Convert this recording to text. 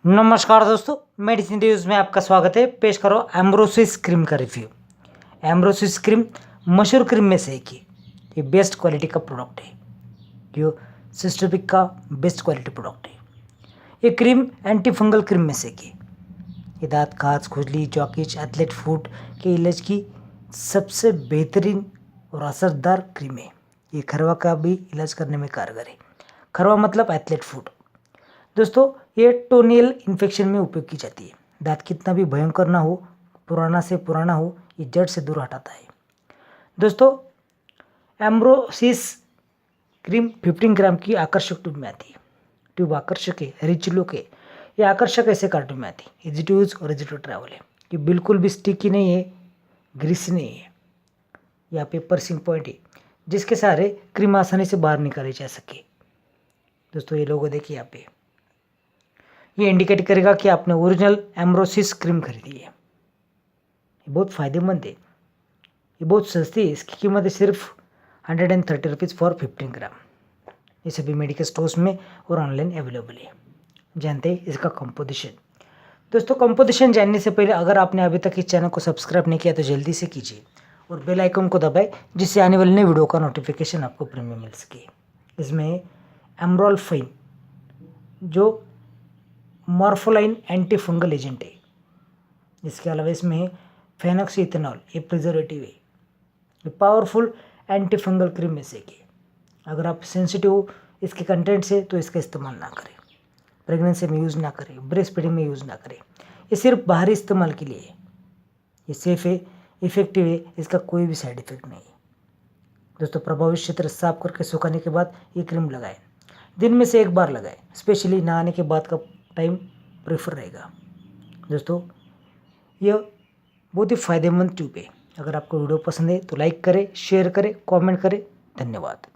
नमस्कार दोस्तों, medicine reviews में आपका स्वागत है। पेश करो एम्ब्रोसिस क्रीम का रिव्यू। एम्ब्रोसिस क्रीम मशहूर क्रीम में से एक है। ये बेस्ट क्वालिटी का प्रोडक्ट है। ये सिस्टोपिक का बेस्ट क्वालिटी प्रोडक्ट है। ये क्रीम एंटी फंगल क्रीम में से एक है। ये दांत, खाज, खुजली, जॉकिच, एथलेट फुट के इलाज की सबसे बेहतरीन और असरदार क्रीम है। ये खरवा का भी इलाज करने में कारगर है। खरवा मतलब एथलेट फुट। दोस्तों, ये टोनियल इन्फेक्शन में उपयोग की जाती है। दांत कितना भी भयंकर ना हो, पुराना से पुराना हो, ये जड़ से दूर हटाता है। दोस्तों, एम्ब्रोसिस क्रीम 15 ग्राम की आकर्षक ट्यूब में आती है। ट्यूब आकर्षक है, रिच लुक है। ये आकर्षक ऐसे कार्टून में आती है। इजी टू यूज और इजी टू ट्रैवल है। ये बिल्कुल भी स्टिकी नहीं है, ग्रीसी नहीं है। यहाँ पे पर्सिंग पॉइंट है जिसके सहारे क्रीम आसानी से बाहर निकाली जा सके। दोस्तों, ये लोगो देखिए यहाँ पे, ये इंडिकेट करेगा कि आपने ओरिजिनल एम्ब्रोसिस क्रीम खरीदी है। ये बहुत फ़ायदेमंद है। ये बहुत सस्ती है। इसकी कीमत है सिर्फ 130 रुपीज़ फॉर 15 ग्राम। ये सभी मेडिकल स्टोर्स में और ऑनलाइन अवेलेबल है। जानते हैं इसका कंपोजिशन। दोस्तों, कंपोजिशन जानने से पहले अगर आपने अभी तक इस चैनल को सब्सक्राइब नहीं किया तो जल्दी से कीजिए और बेल आइकन को दबाएं, जिससे आने वाले नए वीडियो का नोटिफिकेशन आपको प्रीमियम मिल सके। इसमें एम्ब्रोल्फाइन जो मॉर्फोलाइन एंटी फंगल एजेंट है। इसके अलावा इसमें फेनॉक्सीइथेनॉल, ये प्रिजर्वेटिव है। ये पावरफुल एंटी फंगल क्रीम में से एक है। अगर आप सेंसिटिव हो इसके कंटेंट से तो इसका इस्तेमाल ना करें। प्रेगनेंसी में यूज़ ना करें, ब्रेस्ट फीडिंग में यूज़ ना करें। ये सिर्फ बाहरी इस्तेमाल के लिए है। ये सेफ है, इफेक्टिव है, इसका कोई भी साइड इफेक्ट नहीं है। दोस्तों, प्रभावित क्षेत्र साफ करके सुखाने के बाद ये क्रीम लगाएं। दिन में से एक बार लगाएं। स्पेशली नहाने के बाद का टाइम प्रेफर रहेगा। दोस्तों, यह बहुत ही फ़ायदेमंद ट्यूब है। अगर आपको वीडियो पसंद है तो लाइक करें, शेयर करें, कमेंट करें। धन्यवाद।